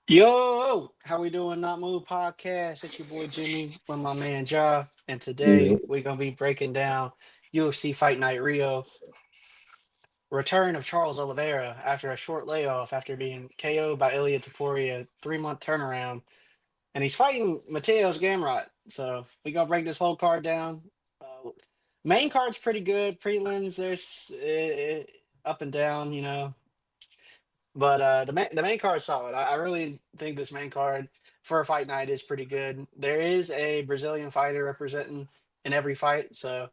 Yo, how we doing? Not Move Podcast. It's your boy Jimmy with my man Ja, and Yeah, today we're gonna be breaking down UFC Fight Night Rio. Return of Charles Oliveira after a short layoff after being KO'd by Ilya Taporia, 3 month turnaround, and he's fighting Mateos Gamrot. So we gonna break this whole card down. Main card's pretty good. Prelims, there's up and down, But the main card is solid. I really think this main card for a fight night is pretty good. There is a Brazilian fighter representing in every fight, so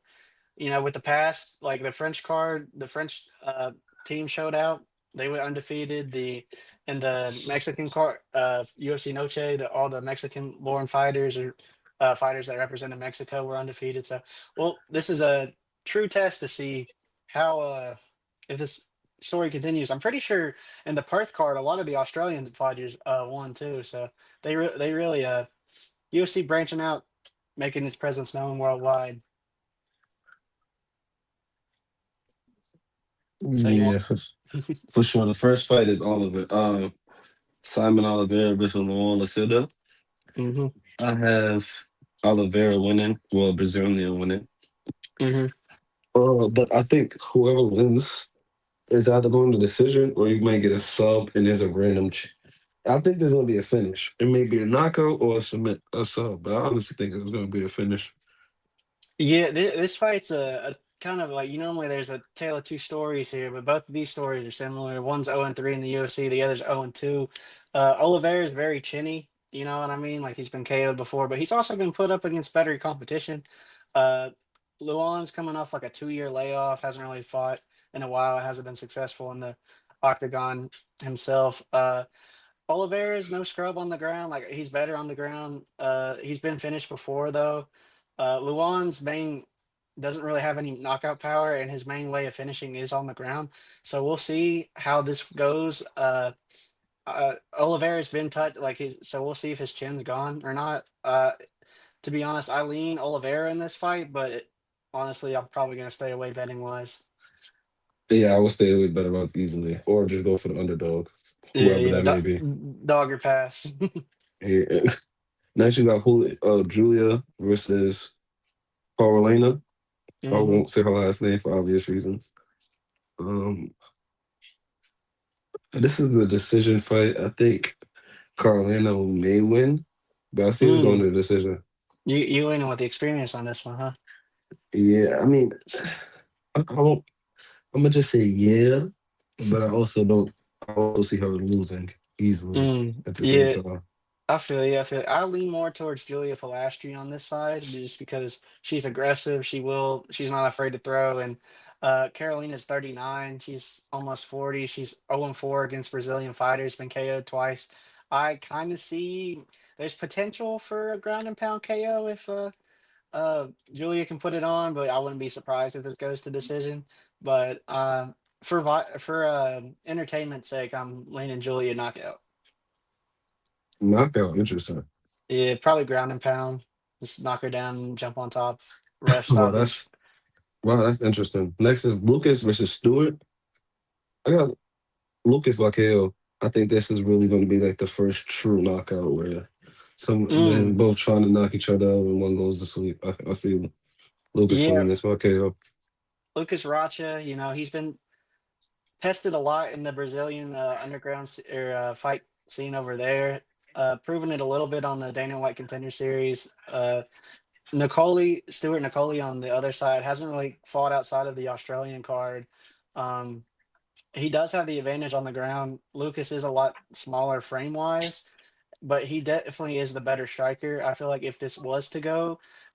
with the past, like the French card, the French team showed out. They were undefeated. The Mexican card, UFC Noche, all the Mexican born fighters or fighters that represented Mexico were undefeated. So, well, this is a true test to see how if this story continues. I'm pretty sure in the Perth card, a lot of the Australian fighters won too. So they really UFC branching out, making its presence known worldwide. So you want. yeah, for sure. The first fight is Oliver. Simon Oliveira versus Luan Lacerda. Hmm. I have Oliveira winning, well, Brazilian winning. Hmm. But I think whoever wins is either going to decision or you might get a sub and there's a random. I think there's going to be a finish. It may be a knockout or a submit a sub, but I honestly think it's going to be a finish. Yeah, this fight's a kind of like normally there's a tale of two stories here, but both of these stories are similar. One's 0-3 in the UFC, the other's 0-2. Oliveira is very chinny, you know what I mean? Like he's been KO'd before, but he's also been put up against better competition. Uh, Luan's coming off like a 2 year layoff, hasn't really fought in a while, hasn't been successful in the octagon himself. Oliveira is no scrub on the ground. Like he's better on the ground. He's been finished before though. Luan's main doesn't really have any knockout power, and his main way of finishing is on the ground. So we'll see how this goes. Oliveira's been touched, like so we'll see if his chin's gone or not. To be honest, I lean Oliveira in this fight, but honestly, I'm probably gonna stay away betting wise. Yeah, I would stay away better odds easily, or just go for the underdog, Yeah, whoever yeah, that may be. dog or pass. Yeah. Next, you got Julia versus Carolina. I Hmm. won't say her last name for obvious reasons. Um, this is the decision fight. I think Carolina may win, but I see it's going Mm. to the decision. You leaning with the experience on this one, huh? Yeah, I mean, I don't, I'm gonna just say yeah, but I also don't. I also see her losing easily at the same Yeah, time. I feel you. I feel I lean more towards Julia Pilastri on this side just because she's aggressive. She's not afraid to throw. And Carolina's 39. She's almost 40. She's 0-4 against Brazilian fighters, been KO'd twice. I kind of see there's potential for a ground and pound KO if Julia can put it on, but I wouldn't be surprised if this goes to decision. But for entertainment's sake, I'm leaning Julia knockout. Knockout, interesting. Yeah, probably ground and pound. Just knock her down and jump on top. Ref Well, stoppage. that's interesting. Next is Lucas versus Stewart. I got Lucas Vaqueo. I think this is really going to be like the first true knockout where they're Mm, both trying to knock each other out and one goes to sleep. I see Lucas yeah, winning this Vaqueo. Lucas Racha, he's been tested a lot in the Brazilian fight scene over there. Proven it a little bit on the Dana White Contender Series. Stuart Nicoli on the other side hasn't really fought outside of the Australian card. Um, he does have the advantage on the ground. Lucas is a lot smaller frame wise, but he definitely is the better striker. I feel like if this was to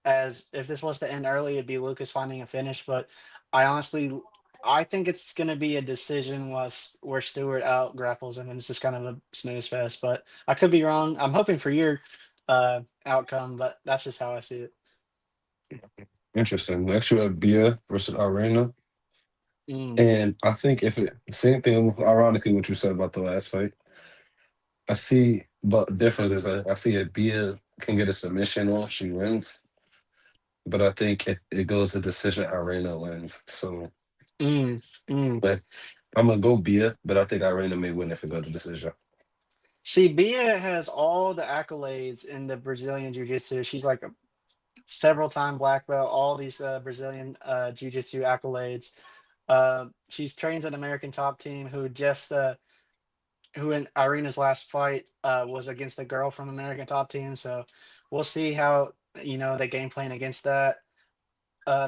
end early, it'd be Lucas finding a finish. But I honestly, I think it's going to be a decision where Stewart out grapples him, and it's just kind of a snooze fest. But I could be wrong. I'm hoping for your outcome, but that's just how I see it. Interesting. Next, you have Bia versus Arena. Mm, And I think if it, same thing, ironically, what you said about the last fight, I see, but the difference is I see if Bia can get a submission off, she wins. But I think it goes to decision, Arena wins. So, mm, mm. but I'm gonna go Bia, but I think Irina may win if it goes to decision. See, Bia has all the accolades in the Brazilian Jiu-Jitsu. She's like a several time black belt, all these Brazilian Jiu-Jitsu accolades. She's trains an American top team who in Irina's last fight was against a girl from American top team. So we'll see how they game plan against that.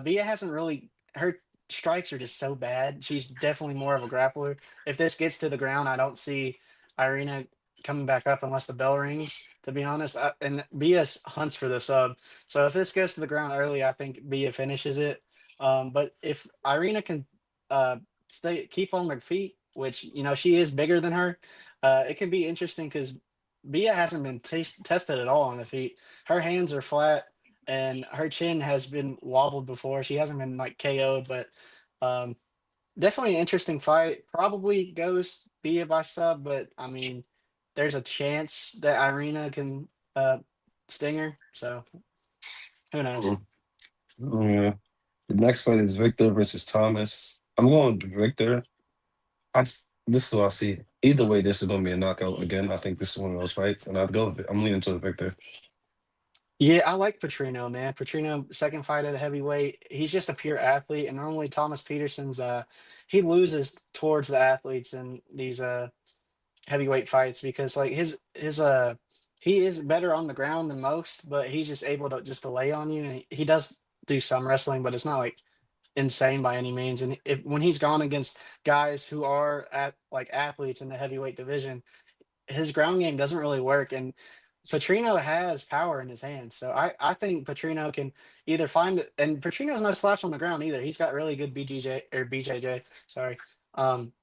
Bia hasn't really her strikes are just so bad. She's definitely more of a grappler. If this gets to the ground, I don't see Irina coming back up unless the bell rings. To be honest, and Bia hunts for the sub. So if this goes to the ground early, I think Bia finishes it. But if Irina can uh, stay keep on her feet, which she is bigger than her, it can be interesting because Bia hasn't been tested at all on the feet. Her hands are flat and her chin has been wobbled before. She hasn't been like KO'd, but um, definitely an interesting fight. Probably goes Bia by sub, but I mean, there's a chance that Irina can sting her. So who knows? Mm. Yeah. The next fight is Victor versus Thomas. I'm going with Victor. This is what I see. Either way, this is going to be a knockout again. I think this is one of those fights, and I'm leaning to Victor. Yeah, I like Petrino, man. Petrino, second fight at a heavyweight. He's just a pure athlete, and normally Thomas Peterson's he loses towards the athletes in these heavyweight fights because like his he is better on the ground than most, but he's just able to just to lay on you. And he does do some wrestling, but it's not like insane by any means. And if when he's gone against guys who are at like athletes in the heavyweight division, his ground game doesn't really work. And Petrino has power in his hands, so I think Petrino can either find it. And Petrino's no slouch on the ground either. He's got really good BJJ or BJJ. Sorry. Um,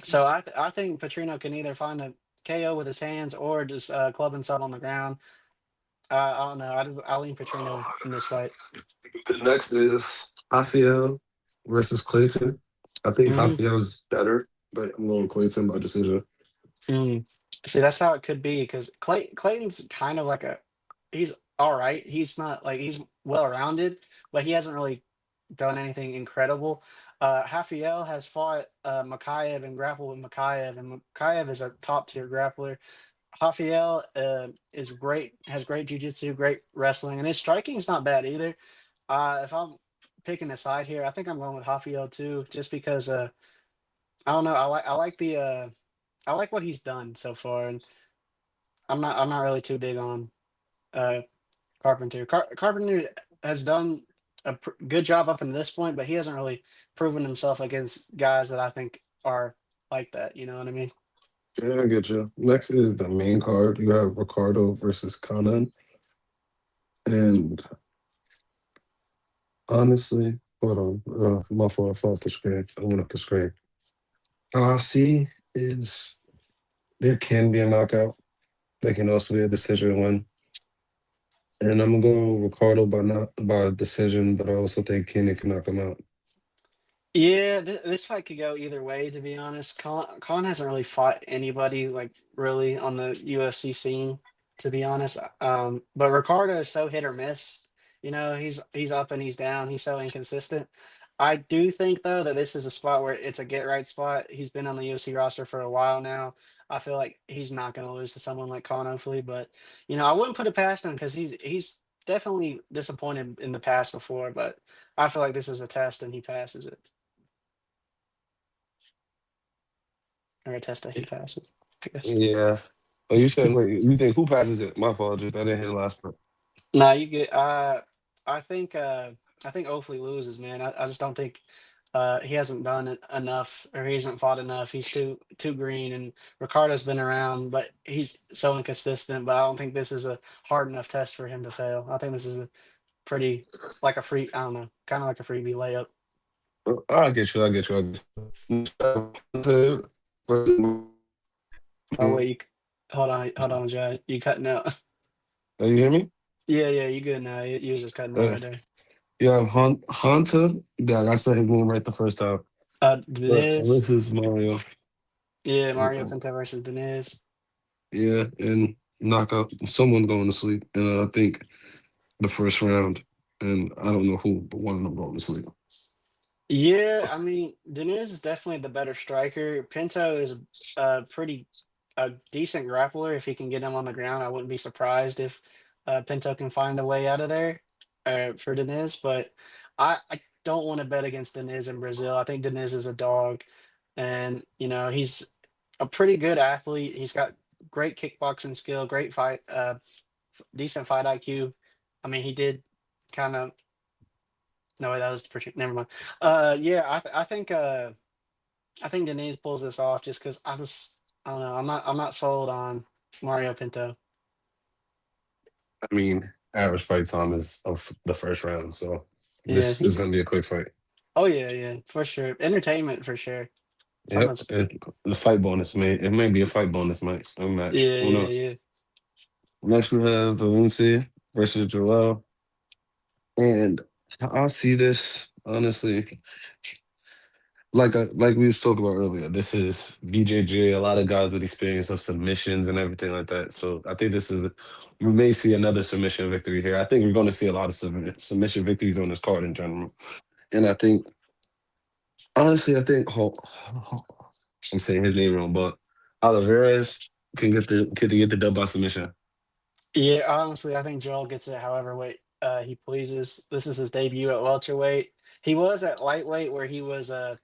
so I think Petrino can either find a KO with his hands or just club and sub on the ground. I don't know. I lean Petrino in this fight. Next is Rafael versus Clayton. I think Hmm. Rafael's better, but I'm going Clayton by decision. Mm. See, that's how it could be because Clayton's kind of like he's all right. He's not like he's well rounded, but he hasn't really done anything incredible. Rafael has fought Makayev and grappled with Makayev, and Makayev is a top tier grappler. Rafael is great, has great jujitsu, great wrestling, and his striking is not bad either. If I'm picking a side here, I think I'm going with Rafael too, just because I don't know. I like what he's done so far, and I'm not really too big on uh, Carpenter. Carpenter has done a good job up until this point, but he hasn't really proven himself against guys that I think are like that. You know what I mean? Yeah, I get you. Next is the main card. You have Ricardo versus Conan. And honestly, hold on. My fault. I fell off the screen. I went up the screen. All I see is there can be a knockout. There can also be a decision win. And I'm going Ricardo by not by decision, but I also think Kenny can knock him out. Yeah, this fight could go either way, to be honest. Khan hasn't really fought anybody like really on the UFC scene, to be honest. But Ricardo is so hit or miss. He's up and he's down. He's so inconsistent. I do think though that this is a spot where it's a get right spot. He's been on the UFC roster for a while now. I feel like he's not going to lose to someone like Khan, hopefully. But I wouldn't put it past him because he's definitely disappointed in the past before. But I feel like this is a test and he passes it. Or a test that he passes, I guess. Yeah. Oh, you said wait. You think who passes it? My apologies. I didn't hear the last part. No, you get. I think. I think Oakley loses, man. I just don't think. He hasn't done it enough, or he hasn't fought enough. He's too green, and Ricardo's been around, but he's so inconsistent. But I don't think this is a hard enough test for him to fail. I think this is a pretty like a free. I don't know, kind of like a freebie layup. I get you. I get you. I get you. Oh wait, hold on, Jay. You cutting out? Oh, you hear me? Yeah, yeah, you good now? You was just cutting out Uh, right there. you have Hunter. Yeah, I said his name right the first time. Deniz. This is Mario. Yeah, Mario Pinto versus Deniz. Yeah, and knockout. Someone going to sleep, and I think the first round, and I don't know who, but one of them going to sleep. Yeah, I mean, Deniz is definitely the better striker. Pinto is pretty a decent grappler. If he can get him on the ground, I wouldn't be surprised if Pinto can find a way out of there for Deniz. But I don't want to bet against Deniz in Brazil. I think Deniz is a dog, and he's a pretty good athlete. He's got great kickboxing skill, great fight, decent fight IQ. I mean, he did kind of. No, that was never mind. Yeah, I think Denise pulls this off just because I don't know. I'm not sold on Mario Pinto. I mean, average fight time is of the first round, so Yeah, this is gonna be a quick fight. oh yeah, yeah, for sure. Entertainment for sure. Yep. Something's The fight bonus may be a fight bonus match. A match. yeah, Who yeah, knows? yeah. Next we have Valencia versus Joel. And I see this honestly, like we was talking about earlier. This is BJJ, a lot of guys with experience of submissions and everything like that. So I think this is we may see another submission victory here. I think we're going to see a lot of submission victories on this card in general. And I think honestly, I think I'm saying his name wrong, but Oliveras can get the dub by submission. Yeah, honestly, I think Joel gets it however weight he pleases. This is his debut at welterweight. He was at lightweight where he was a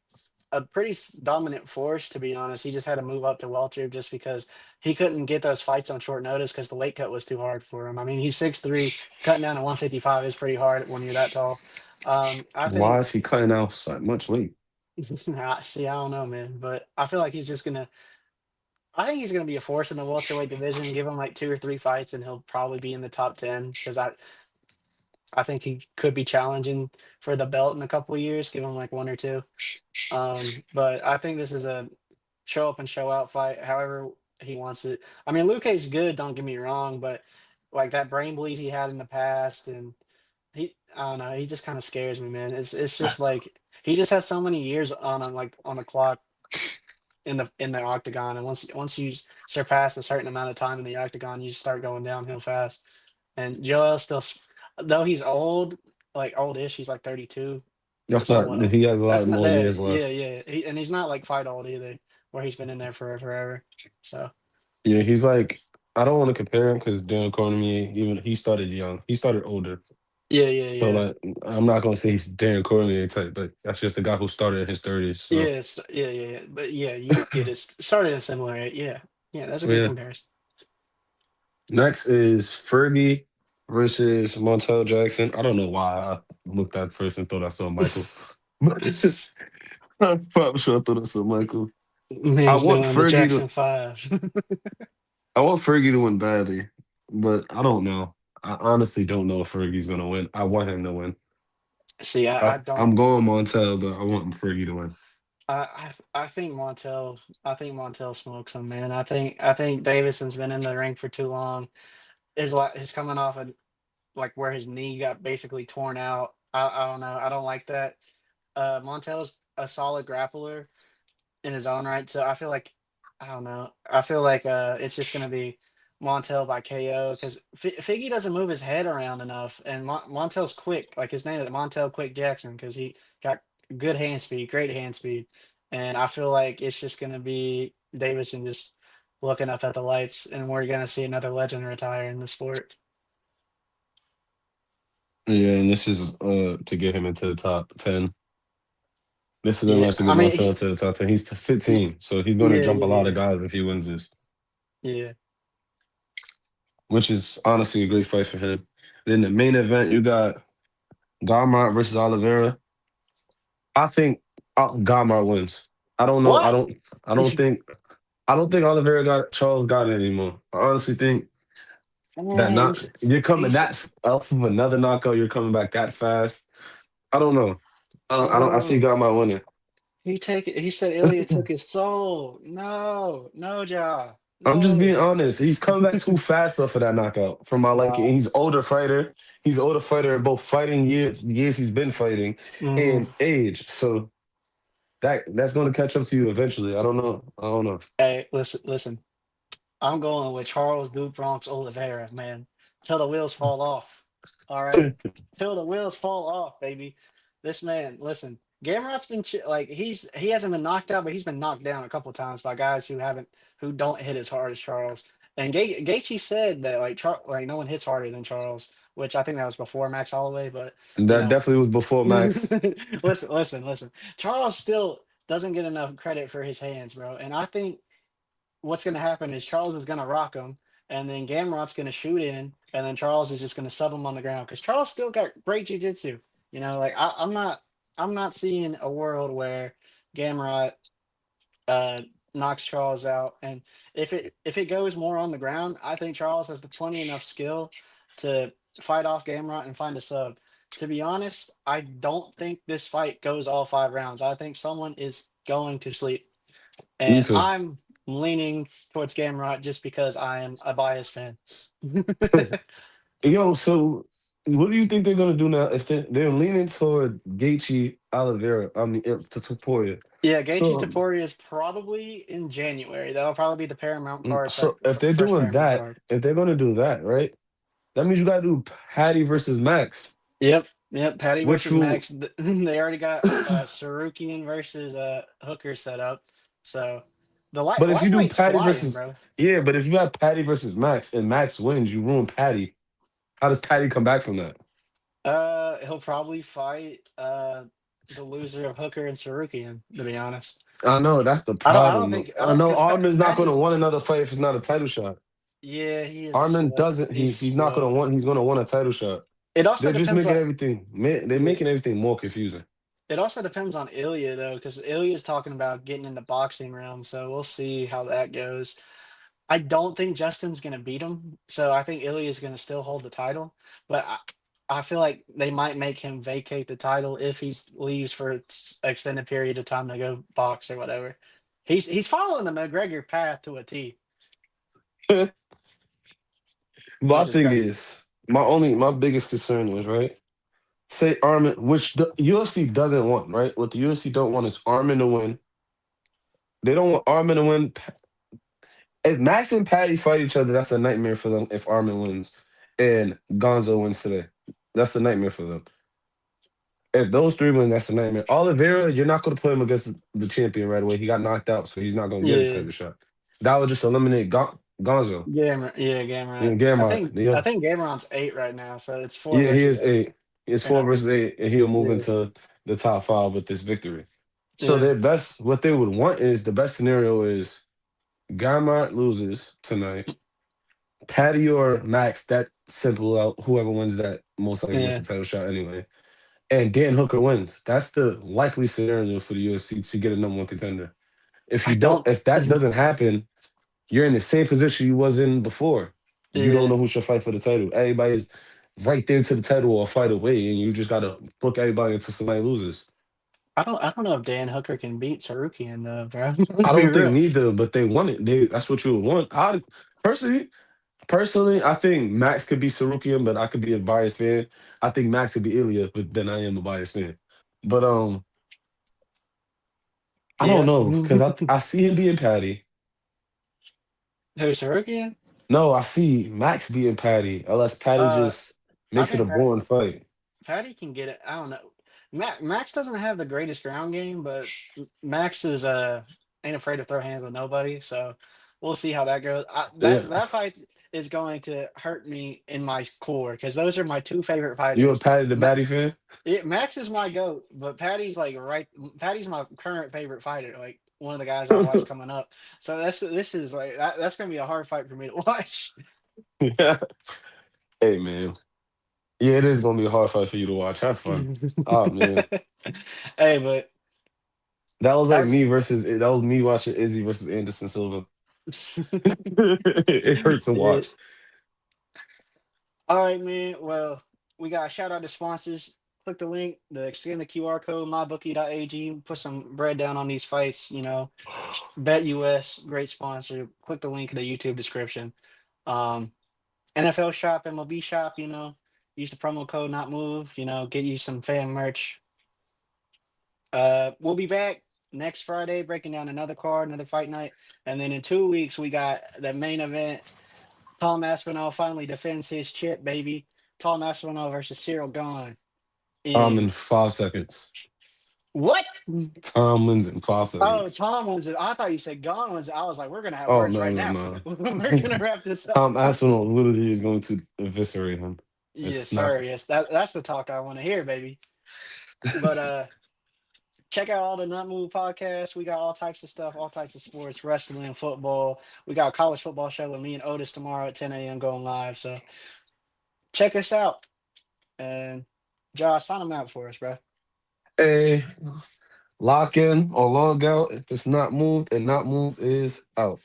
pretty dominant force, to be honest. He just had to move up to welter just because he couldn't get those fights on short notice because the weight cut was too hard for him. I mean, he's 6'3", cutting down to 155 is pretty hard when you're that tall. I Why think, is he cutting out so much weight? see, I don't know, man, but I feel like I think he's gonna be a force in the welterweight division. Give him like 2 or 3 fights, and he'll probably be in the top 10 because I think he could be challenging for the belt in a couple of years. Give him like 1 or 2. But I think this is a show up and show out fight, however he wants it. I mean, Luke's good, don't get me wrong, but like that brain bleed he had in the past, and I don't know, he just kind of scares me, man. It's just like he just has so many years on him, like on the clock in the octagon, and once you surpass a certain amount of time in the octagon, you start going downhill fast. And Joel still, though he's old, like oldish, he's like 32, That's not. somewhat old. He has a lot That's not more that. years Yeah, left. yeah. And he's not like fight old either, where he's been in there for forever. So Yeah, he's like I don't want to compare him because Daniel Cormier, even he started young. He started older. yeah, yeah, So yeah. like I'm not gonna say he's Daniel Cormier type, but that's just a guy who started in his 30s. So Yes, yeah, yeah, yeah. But yeah, you get it. Started in similar. Yeah, yeah. That's a good yeah. comparison. Next is Fergie versus Montel Jackson. I don't know why I looked at first and thought I saw Michael. But I'm probably sure I thought I saw Michael. I Man's want doing the Fergie Jackson to 5. I want Fergie to win badly, but I don't know. I honestly don't know if Fergie's gonna win. I want him to win. See, I don't. I'm going Montel, but I want Fergie to win. I think Montel smokes him, man. I think Davidson's been in the ring for too long. His coming off of like where his knee got basically torn out. I don't know. I don't like that. Montel's a solid grappler in his own right. So I don't know. I feel like it's just gonna be Montel by KO because Figgy doesn't move his head around enough, and Montel's quick. Like his name is Montel Quick Jackson because he got good hand speed, great hand speed, and I feel like it's just gonna be Davidson just looking up at the lights, and we're gonna see another legend retire in the sport. Yeah, and this is to get him into the top 10. This is the Yeah, match to I get mean, Montel into the top 10. He's to yeah, 15, so he's going to yeah, jump a lot of yeah, guys if he wins this, yeah. which is honestly a great fight for him. Then the main event, you got Gamrot versus Oliveira. I think Gamrot wins. I don't know. I What? don't. I don't think. I don't think Oliveira got Charles got it anymore. I honestly think that Man, not you're coming he's that off of another knockout. You're coming back that fast. I don't know. I see bro. Gamrot winning. He said Ilya took his soul. No, no, Ja. I'm just being No. honest. He's coming back too fast off of that knockout. For my liking, Nah. he's older fighter. He's older fighter in both fighting years he's been fighting, and Mhm. age. So that's going to catch up to you eventually. I don't know. I don't know. Hey, listen, listen. I'm going with Charles Du Bronx Oliveira, man. Till the wheels fall off. All right. Till the wheels fall off, baby. This man, listen. Gamrot's been like he hasn't been knocked out, but he's been knocked down a couple times by guys who don't hit as hard as Charles. And Gaethje said that like no one hits harder than Charles, which I think that was before Max Holloway. But you That know, definitely was before Max. listen. Charles still doesn't get enough credit for his hands, bro. And I think what's going to happen is Charles is going to rock him, and then Gamrot's going to shoot in, and then Charles is just going to sub him on the ground because Charles still got great jujitsu. Like I'm not seeing a world where Gamrot uh, knocks Charles out, and if it goes more on the ground, I think Charles has the plenty enough skill to fight off Gamrot and find a sub. To be honest, I don't think this fight goes all 5 rounds. I think someone is going to sleep. Me And too. I'm leaning towards Gamrot just because I am a biased fan. Yo, so what do you think they're gonna do now if they're leaning toward Gaethje Oliveira? I mean, to Topuria. Yeah, Gaethje So, Taporia is probably in January. That'll probably be the Paramount card, so if they're first doing Paramount that, card. if they're gonna do that, right? That means you gotta do Patty versus Max, Yep. Patty which versus will. Max. They already got Sarukian versus Hooker set up. So the But if you do lightweight's Patty flying, versus, bro. yeah, but if you have Patty versus Max and Max wins, you ruin Patty. How does Patty come back from that? He'll probably fight the loser of Hooker and Sarukian, to be honest. I know that's the I don't problem. think I I don't know because Armin's not going to Patty. want another fight if it's not a title shot. Yeah, he is a Armin slow. doesn't. He's He's not going to slow. want. He's going to want a title shot. It also They're just depends making on everything. They're yeah. making everything more confusing. It also depends on Ilya though, because Ilya's talking about getting in the boxing realm. So we'll see how that goes. I don't think Justin's gonna beat him, so I think Ilya's gonna still hold the title. But I feel like they might make him vacate the title if he leaves for extended period of time to go box or whatever. He's following the McGregor path to a T, My which is thing crazy. is my biggest concern is right. Say Armin, which the UFC doesn't want, right? What the UFC don't want is Armin to win. They don't want Armin to win. If Max and Patty fight each other, that's a nightmare for them. If Armin wins and Gonzo wins today, that's a nightmare for them. If those three win, that's a nightmare. Oliveira, you're not going to put him against the champion right away. He got knocked out, so he's not going to get a Yeah, title shot. That would just eliminate Gonzo. Gamrot. And I Gamrot. think I Yeah, think Gamrot's 8 right now, so it's four yeah, he versus is eight. eight. It's Or no, 4 versus 8, and he'll move yeah, into the top five with this victory. So yeah, their best, what they would want is the best scenario is Gamrot loses tonight. Patty or Max, that simple out. Whoever wins that most likely gets yeah. the title shot anyway. And Dan Hooker wins. That's the likely scenario for the UFC to get a number one contender. If I you don't, don't. if that doesn't happen, you're in the same position you was in before. You don't Yeah, know who should fight for the title. Everybody's right there to the title or fight away, and you just gotta book everybody until somebody loses. I don't know if Dan Hooker can beat Sarukian though, bro. I Let's be don't think real. neither, but they want it. That's what you would want. I personally, I think Max could be Sarukian, but I could be a biased fan. I think Max could be Ilya, but then I am a biased fan. But I don't Yeah. know because Who's I see him being Patty. Sarukian? No, I see Max being Patty, unless Patty Uh, just I makes it a think boring fight. Patty can get it. I don't know. Max doesn't have the greatest ground game, but Max is ain't afraid to throw hands with nobody. So we'll see how that goes. Yeah, That fight is going to hurt me in my core because those are my two favorite you a fighters. Patty the Ma- Batty fan? Max is my goat, but Patty's like right. Patty's my current favorite fighter. Like one of the guys I watch coming up. So this is like that's gonna be a hard fight for me to watch. Yeah. Hey man, yeah, it is gonna be a hard fight for you to watch. Have fun. Oh man, Hey, but that was like that's me versus that was me watching Izzy versus Anderson Silva. It hurt to yeah. watch. All right, man. Well, we got a shout out to sponsors. Click the link, scan the QR code, mybookie.ag. Put some bread down on these fights. Bet US, great sponsor. Click the link in the YouTube description. Um, NFL shop, MLB shop. Use the promo code not move. Get you some fan merch. We'll be back next Friday breaking down another card, another fight night, and then in 2 weeks we got the main event. Tom Aspinall finally defends his chip, baby. Tom Aspinall versus Cyril Gahn In in 5 seconds. What? Tomlins and Foster Oh, Gates. Tom was it? I thought you said Gone was it. I was like, we're gonna have Oh words no right no now. no. We're gonna wrap this up. Tom Aspinall literally is going to eviscerate him. Yes, It's not. sir. Yes, that's the talk I want to hear, baby. But check out all the Not Move podcasts. We got all types of stuff, all types of sports, wrestling, football. We got a college football show with me and Otis tomorrow at 10 a.m. going live. So check us out. And Josh, sign them out for us, bro. A lock in or log out. If it's not moved, and not moved is out.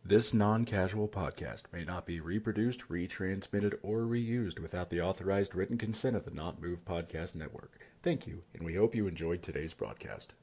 This non casual podcast may not be reproduced, retransmitted, or reused without the authorized written consent of the Not Move Podcast Network. Thank you, and we hope you enjoyed today's broadcast.